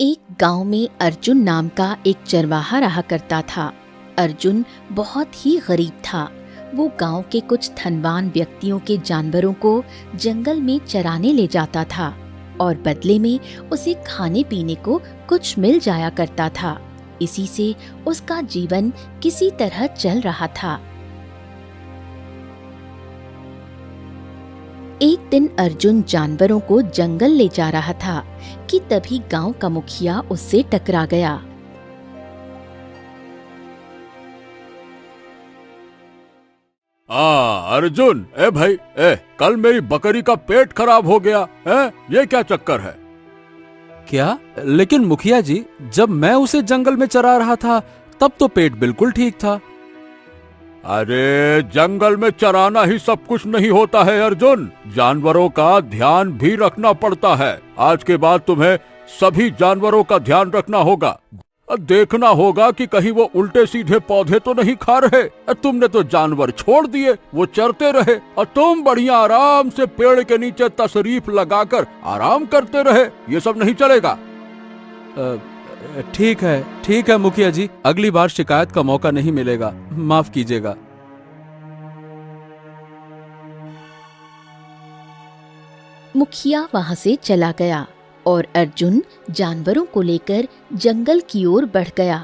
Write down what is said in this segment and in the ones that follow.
एक गांव में अर्जुन नाम का एक चरवाहा रहा करता था। अर्जुन बहुत ही गरीब था। वो गांव के कुछ धनवान व्यक्तियों के जानवरों को जंगल में चराने ले जाता था और बदले में उसे खाने पीने को कुछ मिल जाया करता था। इसी से उसका जीवन किसी तरह चल रहा था। एक दिन अर्जुन जानवरों को जंगल ले जा रहा था कि तभी गांव का मुखिया उससे टकरा गया। अर्जुन, ए भाई, कल मेरी बकरी का पेट खराब हो गया है। ये क्या चक्कर है? क्या? लेकिन मुखिया जी, जब मैं उसे जंगल में चरा रहा था तब तो पेट बिल्कुल ठीक था। अरे, जंगल में चराना ही सब कुछ नहीं होता है अर्जुन। जानवरों का ध्यान भी रखना पड़ता है। आज के बाद तुम्हें सभी जानवरों का ध्यान रखना होगा। देखना होगा कि कहीं वो उल्टे सीधे पौधे तो नहीं खा रहे। तुमने तो जानवर छोड़ दिए, वो चरते रहे और तुम बढ़िया आराम से पेड़ के नीचे तशरीफ लगाकर आराम करते रहे। ये सब नहीं चलेगा। ठीक है मुखिया जी, अगली बार शिकायत का मौका नहीं मिलेगा, माफ कीजिएगा। मुखिया वहां से चला गया और अर्जुन जानवरों को लेकर जंगल की ओर बढ़ गया।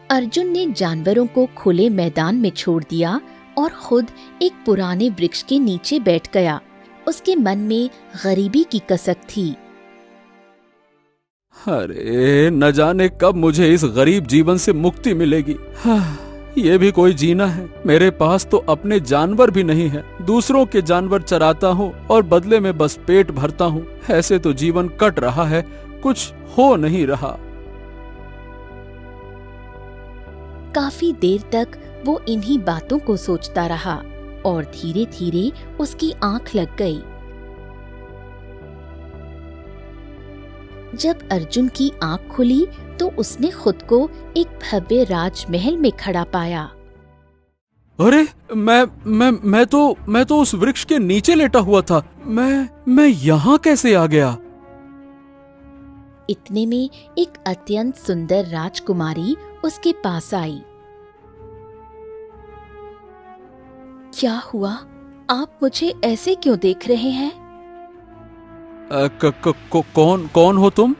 अर्जुन ने जानवरों को खुले मैदान में छोड़ दिया और खुद एक पुराने वृक्ष के नीचे बैठ गया। उसके मन में गरीबी की कसक थी। अरे, न जाने कब मुझे इस गरीब जीवन से मुक्ति मिलेगी। ये भी कोई जीना है? मेरे पास तो अपने जानवर भी नहीं है। दूसरों के जानवर चराता हूँ और बदले में बस पेट भरता हूँ। ऐसे तो जीवन कट रहा है, कुछ हो नहीं रहा। काफी देर तक वो इन्हीं बातों को सोचता रहा और धीरे धीरे उसकी आंख लग गई। जब अर्जुन की आंख खुली तो उसने खुद को एक भव्य राजमहल में खड़ा पाया। अरे, मैं तो उस वृक्ष के नीचे लेटा हुआ था। मैं यहाँ कैसे आ गया? इतने में एक अत्यंत सुंदर राजकुमारी उसके पास आई। क्या हुआ? आप मुझे ऐसे क्यों देख रहे हैं? कौन हो तुम?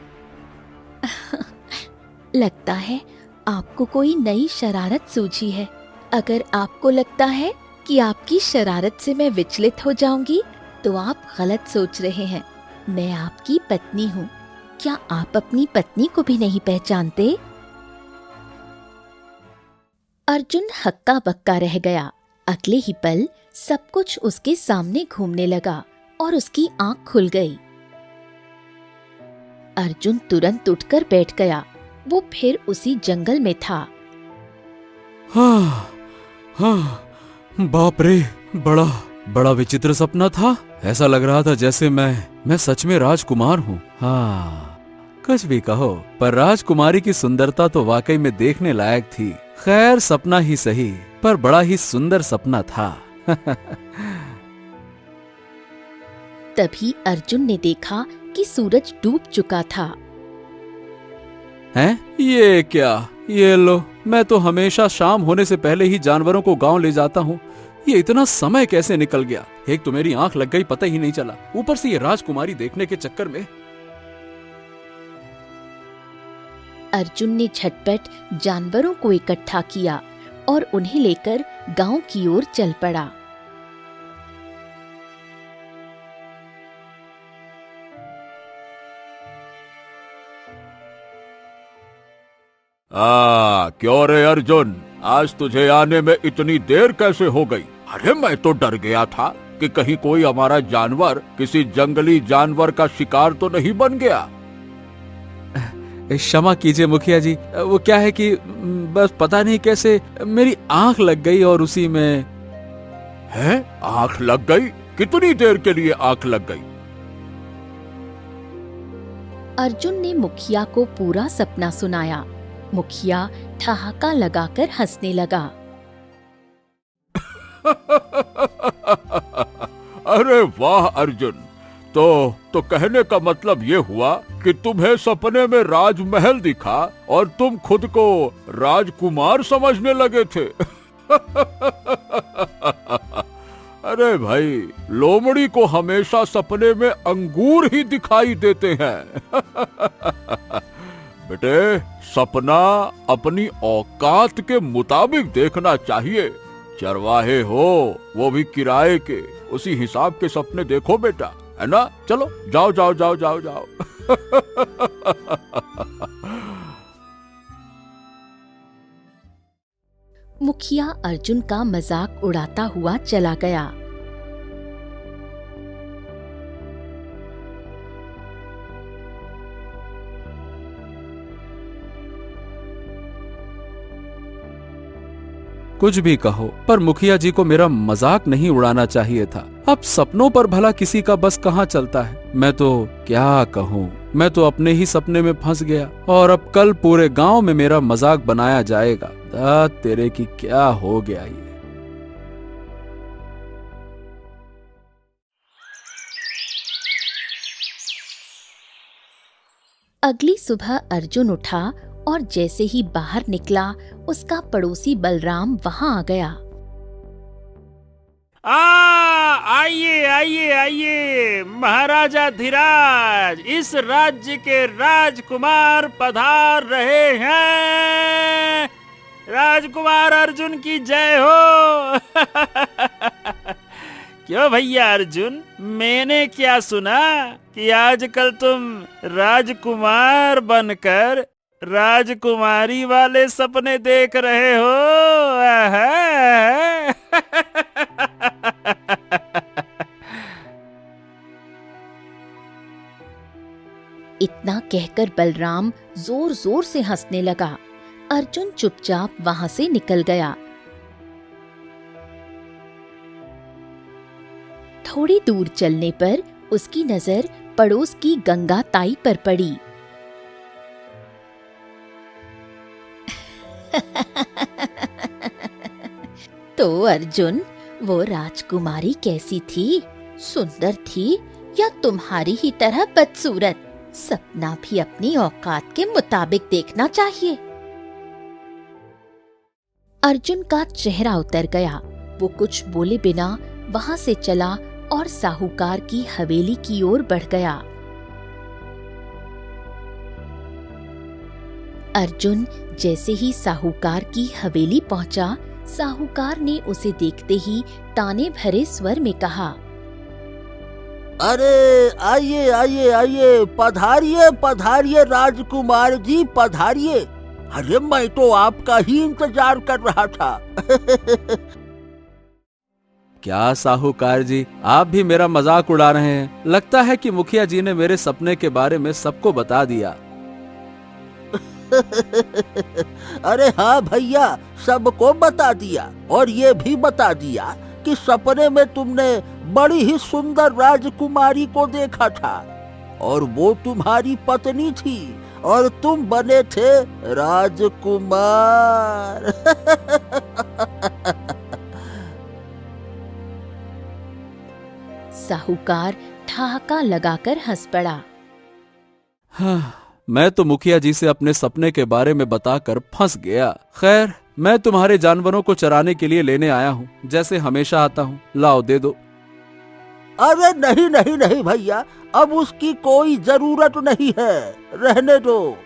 लगता है आपको कोई नई शरारत सूझी है। अगर आपको लगता है कि आपकी शरारत से मैं विचलित हो जाऊंगी तो आप गलत सोच रहे हैं। मैं आपकी पत्नी हूँ। क्या आप अपनी पत्नी को भी नहीं पहचानते? अर्जुन हक्का बक्का रह गया। अगले ही पल सब कुछ उसके सामने घूमने लगा और उसकी आंख खुल गई। अर्जुन तुरंत उठकर बैठ गया। वो फिर उसी जंगल में था। हाँ, बाप रे, बड़ा विचित्र सपना था। ऐसा लग रहा था जैसे मैं सच में राजकुमार हूँ। हाँ, कुछ भी कहो, पर राजकुमारी की सुंदरता तो वाकई में देखने लायक थी। खैर, सपना ही सही, पर बड़ा ही सुंदर सपना था। तभी अर्जुन ने देखा कि सूरज डूब चुका था। हैं? ये क्या? ये लो, मैं तो हमेशा शाम होने से पहले ही जानवरों को गांव ले जाता हूँ। ये इतना समय कैसे निकल गया? एक तो मेरी आंख लग गई, पता ही नहीं चला। ऊपर से ये राजकुमारी देखने के चक्कर में। अर्जुन ने झटपट जानवरों को इकट्ठा किया और उन्हें लेकर गांव की ओर चल पड़ा। क्यों रे अर्जुन, आज तुझे आने में इतनी देर कैसे हो गई? अरे, मैं तो डर गया था कि कहीं कोई हमारा जानवर किसी जंगली जानवर का शिकार तो नहीं बन गया। क्षमा कीजिए मुखिया जी, वो क्या है कि बस पता नहीं कैसे मेरी आंख लग गई और उसी में। है? आंख लग गई? कितनी देर के लिए आंख लग गई? अर्जुन ने मुखिया को पूरा सपना सुनाया। मुखिया ठहाका लगाकर हंसने लगा। अरे वाह अर्जुन, तो कहने का मतलब ये हुआ कि तुम्हें सपने में राजमहल दिखा और तुम खुद को राजकुमार समझने लगे थे। अरे भाई, लोमड़ी को हमेशा सपने में अंगूर ही दिखाई देते हैं। बेटे, सपना अपनी औकात के मुताबिक देखना चाहिए। चरवाहे हो वो भी किराए के, उसी हिसाब के सपने देखो बेटा, है ना? चलो जाओ जाओ जाओ जाओ जाओ। मुखिया अर्जुन का मजाक उड़ाता हुआ चला गया। कुछ भी कहो, पर मुखिया जी को मेरा मजाक नहीं उड़ाना चाहिए था। अब सपनों पर भला किसी का बस कहाँ चलता है। मैं तो क्या कहूँ, मैं तो अपने ही सपने में फंस गया और अब कल पूरे गांव में मेरा मजाक बनाया जाएगा। दाद तेरे की, क्या हो गया ये। अगली सुबह अर्जुन उठा और जैसे ही बाहर निकला, उसका पड़ोसी बलराम वहां आ गया। आइए आइए आइए, महाराजा धीराज, इस राज्य के राजकुमार पधार रहे हैं। राजकुमार अर्जुन की जय हो। क्यों भैया अर्जुन, मैंने क्या सुना कि आजकल तुम राजकुमार बनकर राजकुमारी वाले सपने देख रहे हो। इतना कहकर बलराम जोर जोर से हंसने लगा। अर्जुन चुपचाप वहां से निकल गया। थोड़ी दूर चलने पर उसकी नजर पड़ोस की गंगा ताई पर पड़ी। तो अर्जुन, वो राजकुमारी कैसी थी? सुंदर थी या तुम्हारी ही तरह बदसूरत? सपना भी अपनी औकात के मुताबिक देखना चाहिए। अर्जुन का चेहरा उतर गया। वो कुछ बोले बिना वहां से चला और साहूकार की हवेली की ओर बढ़ गया। अर्जुन जैसे ही साहूकार की हवेली पहुंचा, साहूकार ने उसे देखते ही ताने भरे स्वर में कहा, अरे आइए आइए आइए, पधारिए पधारिए राजकुमार जी, पधारिए। अरे मैं तो आपका ही इंतजार कर रहा था। क्या साहूकार जी, आप भी मेरा मजाक उड़ा रहे हैं? लगता है कि मुखिया जी ने मेरे सपने के बारे में सबको बता दिया। अरे हाँ भैया, सबको बता दिया और ये भी बता दिया कि सपने में तुमने बड़ी ही सुंदर राजकुमारी को देखा था और वो तुम्हारी पत्नी थी और तुम बने थे राजकुमार। साहूकार ठहाका लगाकर हंस पड़ा। हाँ, मैं तो मुखिया जी से अपने सपने के बारे में बताकर फंस गया। खैर, मैं तुम्हारे जानवरों को चराने के लिए लेने आया हूँ, जैसे हमेशा आता हूँ। लाओ दे दो। अरे नहीं नहीं नहीं भैया, अब उसकी कोई जरूरत नहीं है, रहने दो।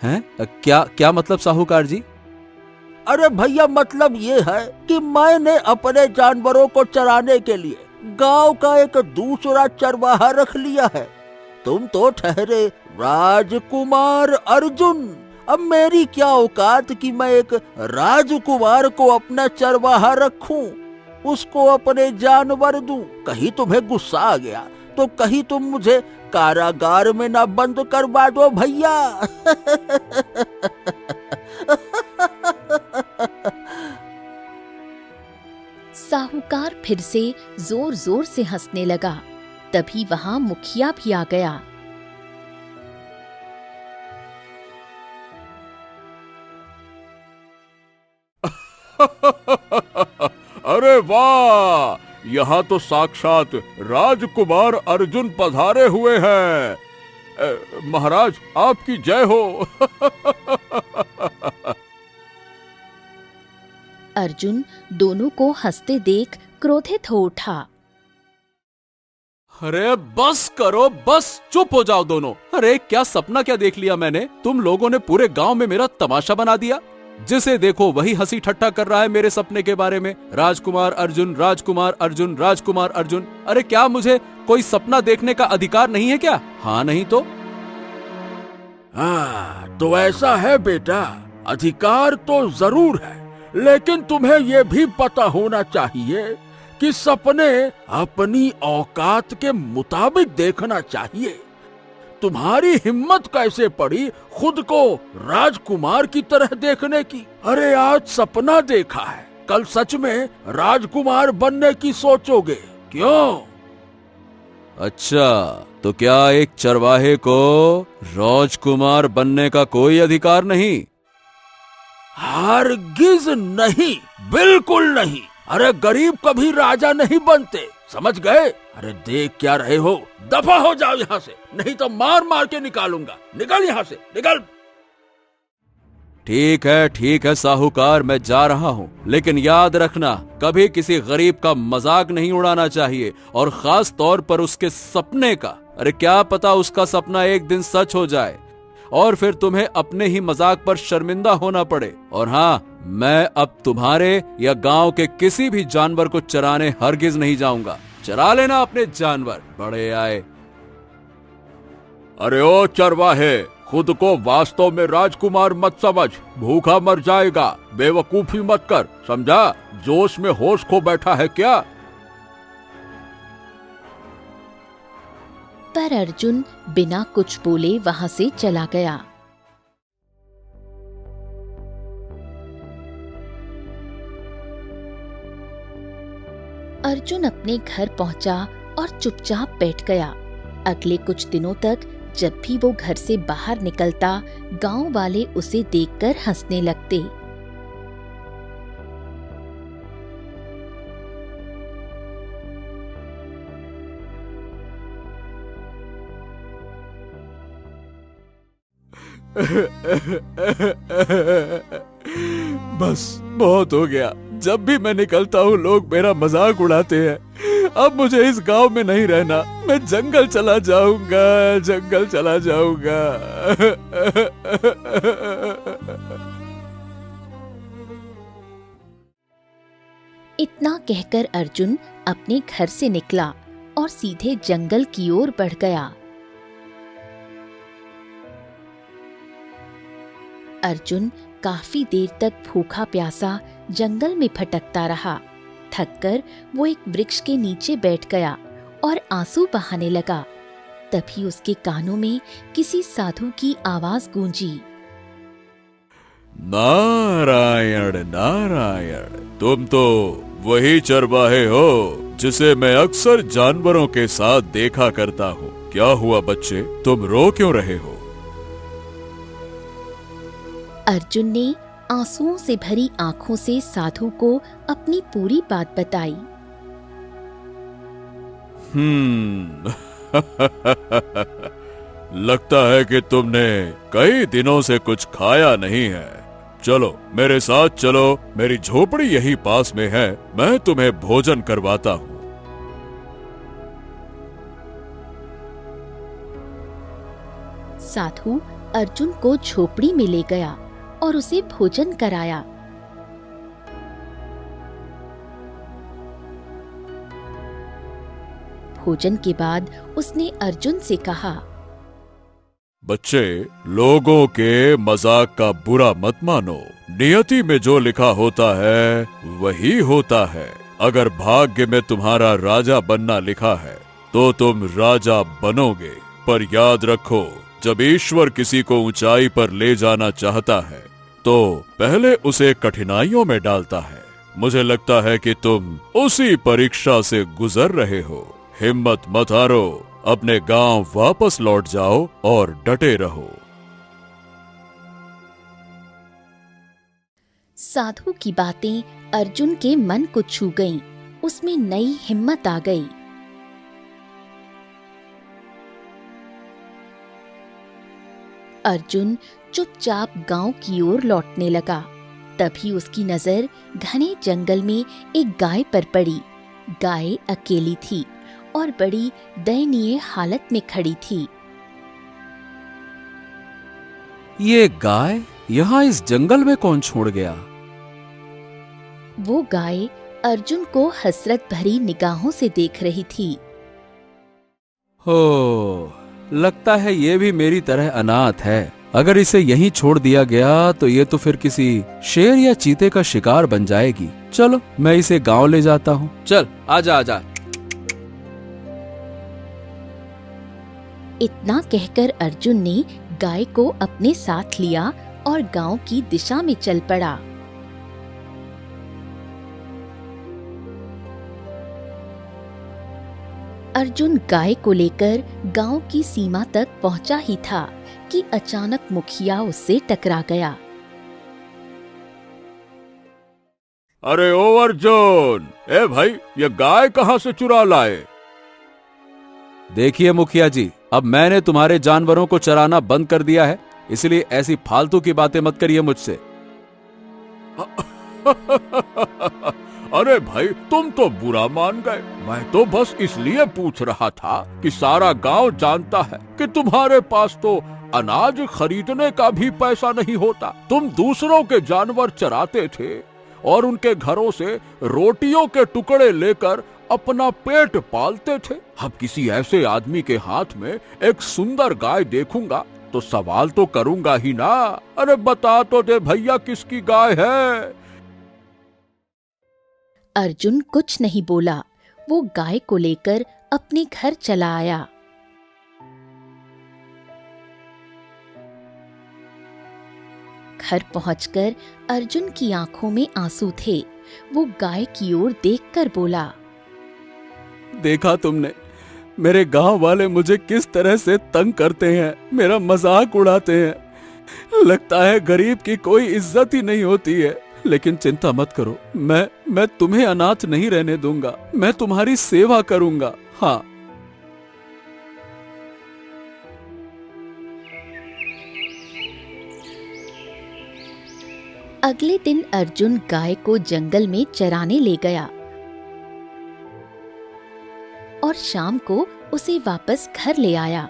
हैं? क्या क्या मतलब साहूकार जी? अरे भैया, मतलब ये है कि मैंने अपने जानवरों को चराने के लिए गांव का एक दूसरा चरवाहा रख लिया है। तुम तो ठहरे राजकुमार अर्जुन। अब मेरी क्या औकात कि मैं एक राजकुमार को अपना चरवाहा रखूं, उसको अपने जानवर दूं। कहीं तुम्हें गुस्सा आ गया तो कहीं तुम मुझे कारागार में ना बंद करवा दो भैया। साहूकार फिर से जोर जोर से हंसने लगा। तभी वहां मुखिया भी आ गया। अरे वाह, यहाँ तो साक्षात राजकुमार अर्जुन पधारे हुए हैं। महाराज आपकी जय हो। अर्जुन दोनों को हंसते देख क्रोधित हो उठा। अरे बस करो, बस चुप हो जाओ दोनों। अरे क्या सपना क्या देख लिया मैंने? तुम लोगों ने पूरे गांव में मेरा तमाशा बना दिया। जिसे देखो वही हंसी ठट्ठा कर रहा है मेरे सपने के बारे में। राजकुमार अर्जुन, राजकुमार अर्जुन, राजकुमार अर्जुन। अरे क्या मुझे कोई सपना देखने का अधिकार नहीं है क्या? हाँ नहीं तो? हाँ, तो ऐसा है बेटा, अधिकार तो जरूर है, लेकिन तुम्हें यह भी पता होना चाहिए कि सपने अपनी औकात के मुताबिक देखना चाहिए। तुम्हारी हिम्मत कैसे पड़ी खुद को राजकुमार की तरह देखने की? अरे आज सपना देखा है, कल सच में राजकुमार बनने की सोचोगे क्यों? अच्छा, तो क्या एक चरवाहे को राजकुमार बनने का कोई अधिकार नहीं? हरगिज नहीं, बिल्कुल नहीं। अरे गरीब कभी राजा नहीं बनते, समझ गए? अरे देख क्या रहे हो, दफा हो जाओ यहाँ से, नहीं तो मार मार के निकालूंगा। निकल यहाँ से, निकल। ठीक है साहूकार, मैं जा रहा हूँ, लेकिन याद रखना कभी किसी गरीब का मजाक नहीं उड़ाना चाहिए, और खास तौर पर उसके सपने का। अरे क्या पता उसका सपना एक दिन सच हो जाए और फिर तुम्हें अपने ही मजाक पर शर्मिंदा होना पड़े। और हाँ, मैं अब तुम्हारे या गांव के किसी भी जानवर को चराने हरगिज नहीं जाऊंगा। चरा लेना अपने जानवर, बड़े आए। अरे ओ चरवाहे, खुद को वास्तव में राजकुमार मत समझ, भूखा मर जाएगा। बेवकूफी मत कर, समझा? जोश में होश खो बैठा है क्या? पर अर्जुन बिना कुछ बोले वहां से चला गया। अर्जुन अपने घर पहुंचा और चुपचाप बैठ गया। अगले कुछ दिनों तक जब भी वो घर से बाहर निकलता, गांव वाले उसे देखकर हंसने लगते। बस बहुत हो गया। जब भी मैं निकलता हूँ लोग मेरा मजाक उड़ाते हैं। अब मुझे इस गांव में नहीं रहना, मैं जंगल चला जाऊंगा, जंगल चला जाऊंगा। इतना कहकर अर्जुन अपने घर से निकला और सीधे जंगल की ओर बढ़ गया। अर्जुन काफी देर तक भूखा प्यासा जंगल में भटकता रहा। थककर वो एक वृक्ष के नीचे बैठ गया और आंसू बहाने लगा। तभी उसके कानों में किसी साधु की आवाज गूंजी। नारायण नारायण, तुम तो वही चरवाहे हो जिसे मैं अक्सर जानवरों के साथ देखा करता हूँ। क्या हुआ बच्चे, तुम रो क्यों रहे हो? अर्जुन ने आंसुओं से भरी आंखों से साधु को अपनी पूरी बात बताई। लगता है कि तुमने कई दिनों से कुछ खाया नहीं है। चलो मेरे साथ चलो, मेरी झोपड़ी यही पास में है, मैं तुम्हें भोजन करवाता हूँ। साधु अर्जुन को झोपड़ी में ले गया और उसे भोजन कराया। भोजन के बाद उसने अर्जुन से कहा, बच्चे, लोगों के मजाक का बुरा मत मानो। नियति में जो लिखा होता है वही होता है। अगर भाग्य में तुम्हारा राजा बनना लिखा है तो तुम राजा बनोगे। पर याद रखो, जब ईश्वर किसी को ऊंचाई पर ले जाना चाहता है तो पहले उसे कठिनाइयों में डालता है। मुझे लगता है कि तुम उसी परीक्षा से गुजर रहे हो। हिम्मत मत हारो, अपने गांव वापस लौट जाओ और डटे रहो। साधु की बातें अर्जुन के मन को छू गईं। उसमें नई हिम्मत आ गई। अर्जुन चुपचाप गांव की ओर लौटने लगा। तभी उसकी नजर घने जंगल में एक गाय पर पड़ी। गाय अकेली थी और बड़ी दयनीय हालत में खड़ी थी। ये गाय यहाँ इस जंगल में कौन छोड़ गया? वो गाय अर्जुन को हसरत भरी निगाहों से देख रही थी। हो, लगता है ये भी मेरी तरह अनाथ है। अगर इसे यहीं छोड़ दिया गया तो ये तो फिर किसी शेर या चीते का शिकार बन जाएगी। चलो मैं इसे गांव ले जाता हूँ। चल आजा आजा। इतना कहकर अर्जुन ने गाय को अपने साथ लिया और गांव की दिशा में चल पड़ा। अर्जुन गाय को लेकर गांव की सीमा तक पहुंचा ही था कि अचानक मुखिया उससे टकरा गया। अरे ओ अर्जुन, ए भाई, ये गाय कहाँ से चुरा लाए? देखिए मुखिया जी, अब मैंने तुम्हारे जानवरों को चराना बंद कर दिया है, इसलिए ऐसी फालतू की बातें मत करिए मुझसे। अरे भाई, तुम तो बुरा मान गए। मैं तो बस इसलिए पूछ रहा था कि सारा गांव जानता है कि तुम्हारे पास तो अनाज खरीदने का भी पैसा नहीं होता। तुम दूसरों के जानवर चराते थे और उनके घरों से रोटियों के टुकड़े लेकर अपना पेट पालते थे। अब किसी ऐसे आदमी के हाथ में एक सुंदर गाय देखूंगा तो सवाल तो करूंगा ही ना। अरे बता तो दे भैया, किसकी गाय है? अर्जुन कुछ नहीं बोला। वो गाय को लेकर अपने घर चला आया। घर पहुंचकर अर्जुन की आंखों में आंसू थे। वो गाय की ओर देखकर बोला, देखा तुमने, मेरे गांव वाले मुझे किस तरह से तंग करते हैं, मेरा मजाक उड़ाते हैं। लगता है गरीब की कोई इज्जत ही नहीं होती है। लेकिन चिंता मत करो, मैं तुम्हें अनाथ नहीं रहने दूंगा। मैं तुम्हारी सेवा करूंगा। हाँ। अगले दिन अर्जुन गाय को जंगल में चराने ले गया और शाम को उसे वापस घर ले आया।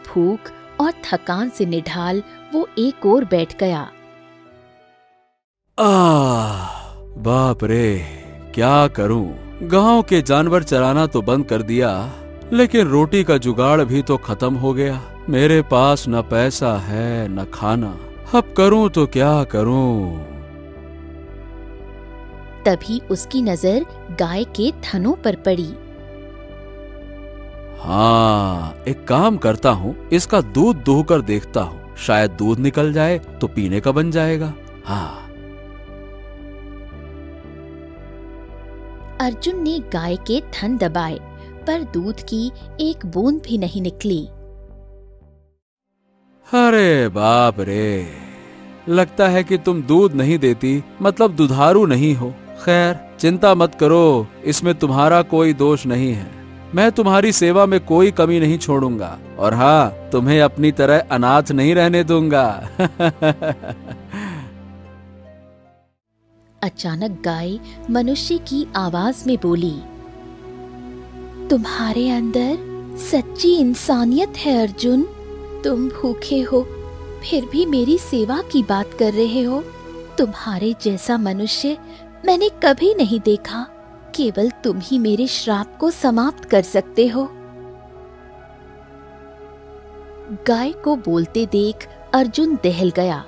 भूख और थकान से निढाल वो एक ओर बैठ गया। बाप रे, क्या करूं? गांव के जानवर चराना तो बंद कर दिया, लेकिन रोटी का जुगाड़ भी तो खत्म हो गया। मेरे पास न पैसा है न खाना। अब करूं तो क्या करूं? तभी उसकी नजर गाय के थनों पर पड़ी। हाँ, एक काम करता हूँ, इसका दूध दूहकर देखता हूँ, शायद दूध निकल जाए तो पीने का बन जाएगा। हाँ। अर्जुन ने गाय के थन दबाए, पर दूध की एक बूंद भी नहीं निकली। अरे बाप रे, लगता है कि तुम दूध नहीं देती, मतलब दुधारू नहीं हो। खैर, चिंता मत करो, इसमें तुम्हारा कोई दोष नहीं है। मैं तुम्हारी सेवा में कोई कमी नहीं छोड़ूंगा, और हाँ, तुम्हें अपनी तरह अनाथ नहीं रहने दूंगा। अचानक गाय मनुष्य की आवाज में बोली, तुम्हारे अंदर सच्ची इंसानियत है अर्जुन। तुम भूखे हो, फिर भी मेरी सेवा की बात कर रहे हो। तुम्हारे जैसा मनुष्य मैंने कभी नहीं देखा। केवल तुम ही मेरे श्राप को समाप्त कर सकते हो। गाय को बोलते देख अर्जुन दहल गया।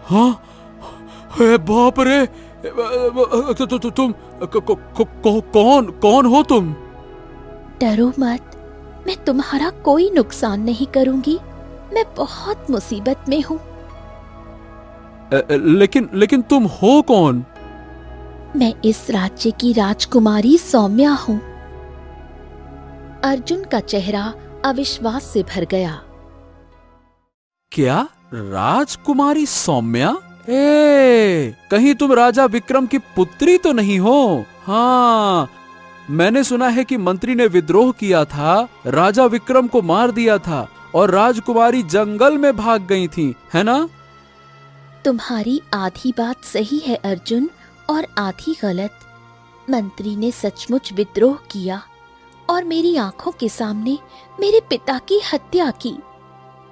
हाँ, बाप रे, तुम कौन हो तुम? डरो मत, मैं तुम्हारा कोई नुकसान नहीं करूंगी। मैं बहुत मुसीबत में हूँ। लेकिन तुम हो कौन? मैं इस राज्य की राजकुमारी सौम्या हूँ। अर्जुन का चेहरा अविश्वास से भर गया। क्या राजकुमारी सौम्या? कहीं तुम राजा विक्रम की पुत्री तो नहीं हो? हाँ, मैंने सुना है कि मंत्री ने विद्रोह किया था, राजा विक्रम को मार दिया था और राजकुमारी जंगल में भाग गई थी, है ना? तुम्हारी आधी बात सही है अर्जुन और आधी गलत। मंत्री ने सचमुच विद्रोह किया और मेरी आंखों के सामने मेरे पिता की हत्या की,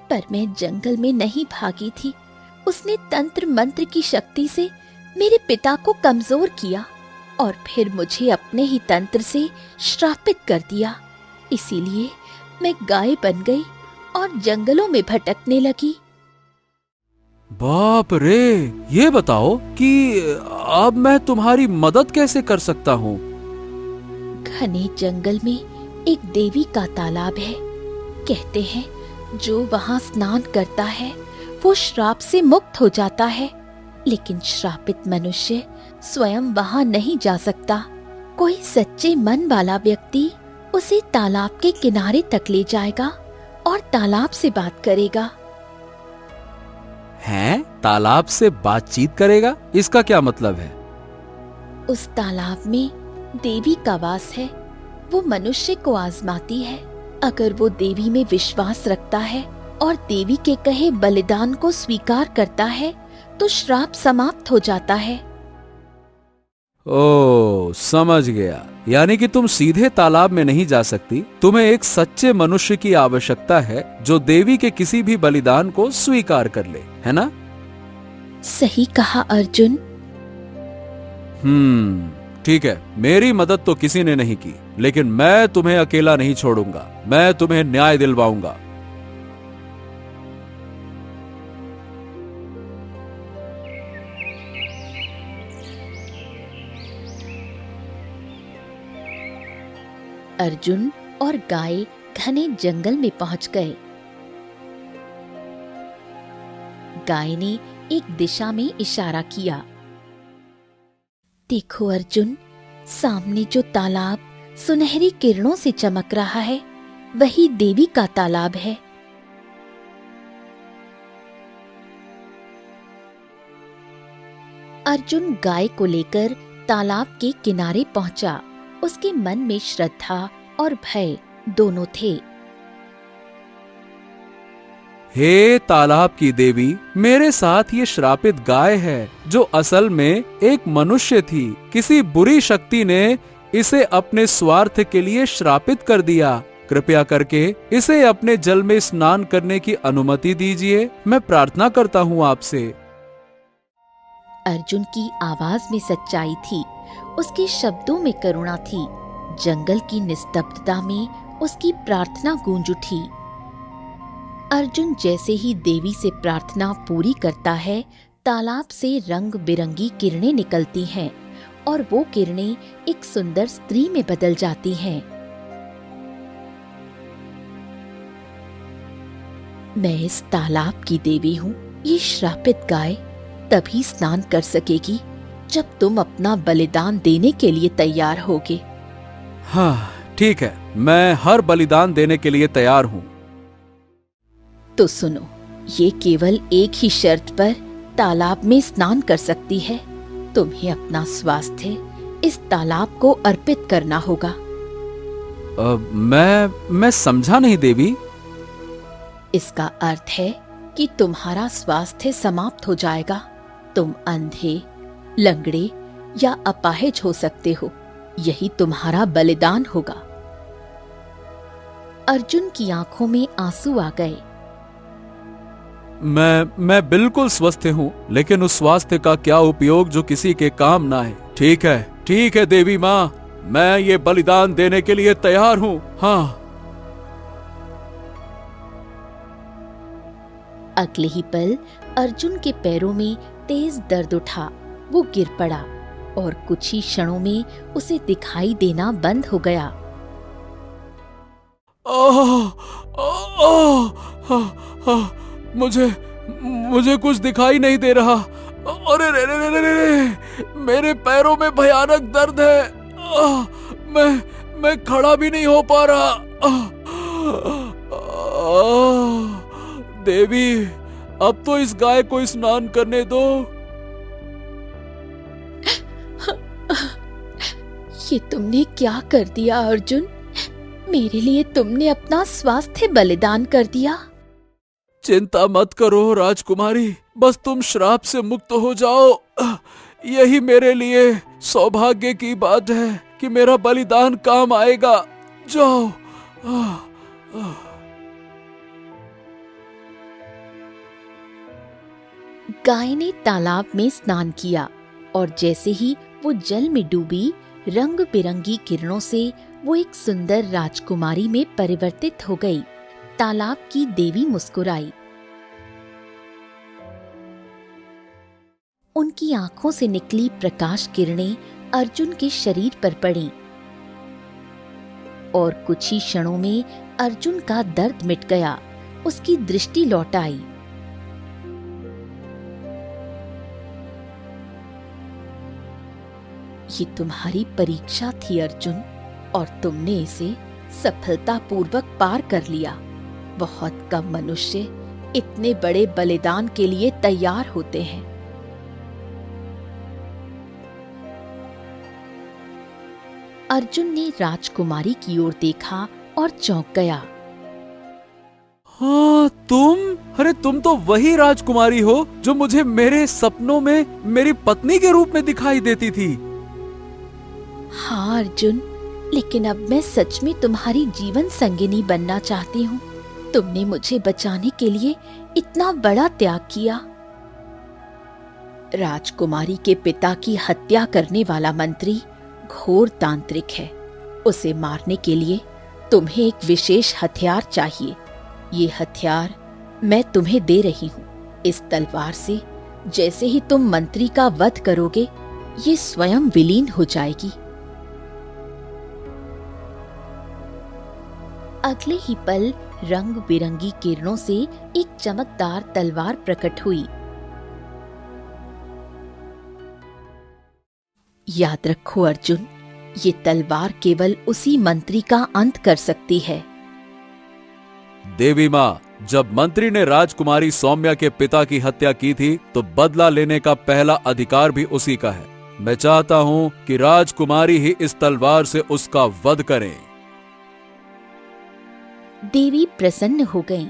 पर मैं जंगल में नहीं भागी थी। उसने तंत्र मंत्र की शक्ति से मेरे पिता को कमजोर किया और फिर मुझे अपने ही तंत्र से श्रापित कर दिया। इसीलिए मैं गाय बन गई और जंगलों में भटकने लगी। बाप रे, ये बताओ कि अब मैं तुम्हारी मदद कैसे कर सकता हूँ? घने जंगल में एक देवी का तालाब है। कहते हैं जो वहाँ स्नान करता है वो श्राप से मुक्त हो जाता है, लेकिन श्रापित मनुष्य स्वयं वहाँ नहीं जा सकता। कोई सच्चे मन वाला व्यक्ति उसे तालाब के किनारे तक ले जाएगा और तालाब से बात करेगा। हैं? तालाब से बातचीत करेगा? इसका क्या मतलब है? उस तालाब में देवी का वास है। वो मनुष्य को आजमाती है। अगर वो देवी में विश्वास रखता है और देवी के कहे बलिदान को स्वीकार करता है तो श्राप समाप्त हो जाता है। ओ, समझ गया। यानी कि तुम सीधे तालाब में नहीं जा सकती, तुम्हें एक सच्चे मनुष्य की आवश्यकता है जो देवी के किसी भी बलिदान को स्वीकार कर ले, है ना? सही कहा अर्जुन। ठीक है, मेरी मदद तो किसी ने नहीं की, लेकिन मैं तुम्हें अकेला नहीं छोड़ूंगा। मैं तुम्हें न्याय दिलवाऊंगा। अर्जुन और गाय घने जंगल में पहुंच गए। गाय ने एक दिशा में इशारा किया। देखो अर्जुन, सामने जो तालाब सुनहरी किरणों से चमक रहा है वही देवी का तालाब है। अर्जुन गाय को लेकर तालाब के किनारे पहुंचा। उसके मन में श्रद्धा और भय दोनों थे। हे तालाब की देवी, मेरे साथ ये श्रापित गाय है जो असल में एक मनुष्य थी। किसी बुरी शक्ति ने इसे अपने स्वार्थ के लिए श्रापित कर दिया। कृपया करके इसे अपने जल में स्नान करने की अनुमति दीजिए। मैं प्रार्थना करता हूँ आपसे। अर्जुन की आवाज में सच्चाई थी, उसके शब्दों में करुणा थी। जंगल की निस्तब्धता में उसकी प्रार्थना गूंज उठी। अर्जुन जैसे ही देवी से प्रार्थना पूरी करता है, तालाब से रंग बिरंगी किरणें निकलती हैं और वो किरणें एक सुंदर स्त्री में बदल जाती हैं। मैं इस तालाब की देवी हूँ। ये श्रापित गाय तभी स्नान कर सकेगी जब तुम अपना बलिदान देने के लिए तैयार होगे। हाँ, ठीक है, मैं हर बलिदान देने के लिए तैयार हूँ। तो सुनो, ये केवल एक ही शर्त पर तालाब में स्नान कर सकती है। तुम्हें अपना स्वास्थ्य इस तालाब को अर्पित करना होगा। मैं समझा नहीं देवी। इसका अर्थ है कि तुम्हारा स्वास्थ्य समाप्त हो जाएगा। तुम अंधे, लंगड़े या अपाहिज हो सकते हो। यही तुम्हारा बलिदान होगा। अर्जुन की आंखों में आंसू आ गए। मैं बिल्कुल स्वस्थ हूँ, लेकिन उस स्वास्थ्य का क्या उपयोग जो किसी के काम ना है। ठीक है देवी माँ, मैं ये बलिदान देने के लिए तैयार हूँ। हाँ। अगले ही पल अर्जुन के पैरों में तेज दर्द उठा। वो गिर पड़ा और कुछ ही क्षणों में उसे दिखाई देना बंद हो गया। मुझे कुछ दिखाई नहीं दे रहा। अरे रे, मेरे पैरों में भयानक दर्द है। मैं खड़ा भी नहीं हो पा रहा। देवी, अब तो इस गाय को स्नान करने दो। ये तुमने क्या कर दिया अर्जुन? मेरे लिए तुमने अपना स्वास्थ्य बलिदान कर दिया। चिंता मत करो राजकुमारी, बस तुम श्राप से मुक्त हो जाओ। यही मेरे लिए सौभाग्य की बात है कि मेरा बलिदान काम आएगा। जाओ। गाय ने तालाब में स्नान किया और जैसे ही वो जल में डूबी, रंग बिरंगी किरणों से वो एक सुंदर राजकुमारी में परिवर्तित हो गई। तालाब की देवी मुस्कुराई। उनकी आंखों से निकली प्रकाश किरणें अर्जुन के शरीर पर पड़ी और कुछ ही क्षणों में अर्जुन का दर्द मिट गया। उसकी दृष्टि लौट आई। ये तुम्हारी परीक्षा थी अर्जुन, और तुमने इसे सफलतापूर्वक पार कर लिया। बहुत कम मनुष्य इतने बड़े बलिदान के लिए तैयार होते हैं। अर्जुन ने राजकुमारी की ओर देखा और चौंक गया। हाँ तुम? अरे तुम तो वही राजकुमारी हो जो मुझे मेरे सपनों में मेरी पत्नी के रूप में दिखाई देती थी। हाँ अर्जुन, लेकिन अब मैं सच में तुम्हारी जीवन संगिनी बनना चाहती हूँ। तुमने मुझे बचाने के लिए इतना बड़ा त्याग किया। राजकुमारी के पिता की हत्या करने वाला मंत्री घोर तांत्रिक है। उसे मारने के लिए तुम्हें एक विशेष हथियार चाहिए। ये हथियार मैं तुम्हें दे रही हूँ। इस तलवार से जैसे ही तुम मंत्री का वध करोगे, ये स्वयं विलीन हो जाएगी। अगले ही पल रंग बिरंगी किरणों से एक चमकदार तलवार प्रकट हुई। याद रखो अर्जुन, ये तलवार केवल उसी मंत्री का अंत कर सकती है। देवी माँ, जब मंत्री ने राजकुमारी सौम्या के पिता की हत्या की थी तो बदला लेने का पहला अधिकार भी उसी का है। मैं चाहता हूँ कि राजकुमारी ही इस तलवार से उसका वध करे। देवी प्रसन्न हो गईं।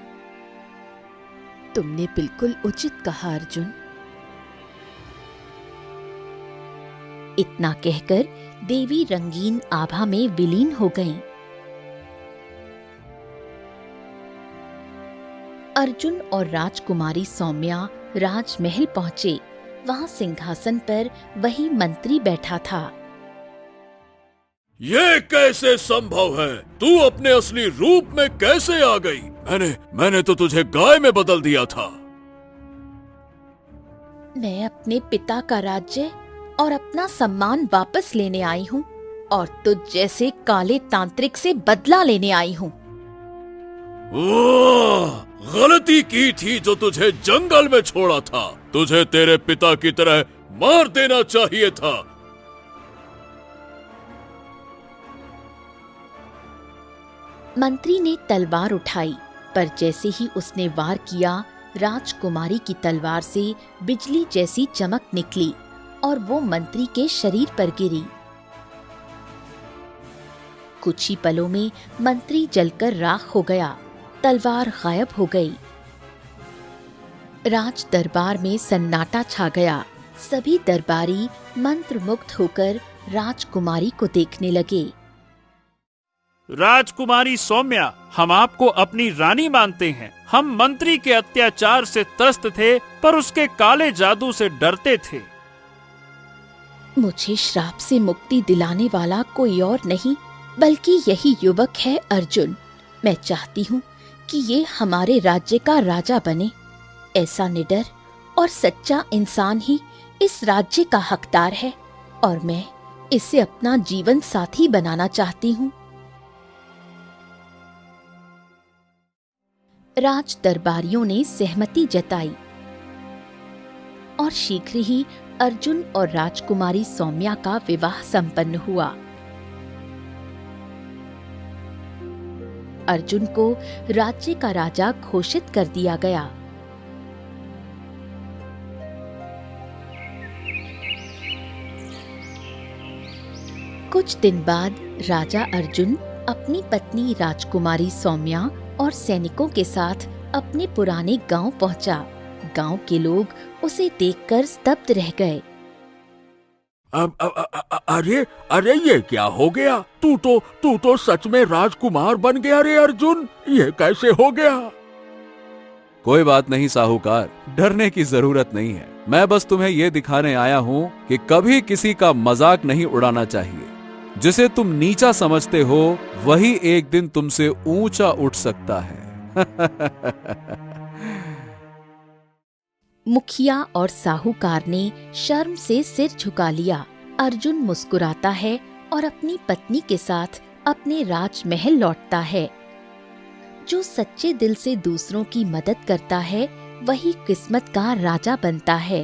तुमने बिल्कुल उचित कहा अर्जुन। इतना कहकर देवी रंगीन आभा में विलीन हो गईं। अर्जुन और राजकुमारी सौम्या राजमहल पहुंचे। वहां सिंहासन पर वही मंत्री बैठा था। ये कैसे संभव है? तू अपने असली रूप में कैसे आ गई? मैंने तो तुझे गाय में बदल दिया था। मैं अपने पिता का राज्य और अपना सम्मान वापस लेने आई हूँ और तुझ जैसे काले तांत्रिक से बदला लेने आई हूँ। गलती की थी जो तुझे जंगल में छोड़ा था। तुझे तेरे पिता की तरह मार देना चाहिए था। मंत्री ने तलवार उठाई, पर जैसे ही उसने वार किया, राजकुमारी की तलवार से बिजली जैसी चमक निकली और वो मंत्री के शरीर पर गिरी। कुछ ही पलों में मंत्री जलकर राख हो गया। तलवार गायब हो गई। राज दरबार में सन्नाटा छा गया। सभी दरबारी मंत्रमुग्ध होकर राजकुमारी को देखने लगे। राजकुमारी सौम्या, हम आपको अपनी रानी मानते हैं। हम मंत्री के अत्याचार से त्रस्त थे, पर उसके काले जादू से डरते थे। मुझे श्राप से मुक्ति दिलाने वाला कोई और नहीं, बल्कि यही युवक है अर्जुन। मैं चाहती हूँ कि ये हमारे राज्य का राजा बने। ऐसा निडर और सच्चा इंसान ही इस राज्य का हकदार है और मैं इसे अपना जीवन साथी बनाना चाहती हूँ। राज दरबारियों ने सहमति जताई और शीघ्र ही अर्जुन और राजकुमारी सौम्या का विवाह संपन्न हुआ। अर्जुन को राज्य का राजा घोषित कर दिया गया। कुछ दिन बाद राजा अर्जुन अपनी पत्नी राजकुमारी सौम्या और सैनिकों के साथ अपने पुराने गांव पहुंचा। गांव के लोग उसे देखकर स्तब्ध रह गए। अरे अरे ये क्या हो गया? तू तो सच में राजकुमार बन गया रे अर्जुन, ये कैसे हो गया? कोई बात नहीं साहूकार, डरने की जरूरत नहीं है। मैं बस तुम्हें ये दिखाने आया हूँ कि कभी किसी का मजाक नहीं उड़ाना चाहिए। जिसे तुम नीचा समझते हो वही एक दिन तुमसे ऊंचा उठ सकता है। मुखिया और साहूकार ने शर्म से सिर झुका लिया। अर्जुन मुस्कुराता है और अपनी पत्नी के साथ अपने राजमहल लौटता है। जो सच्चे दिल से दूसरों की मदद करता है वही किस्मत का राजा बनता है।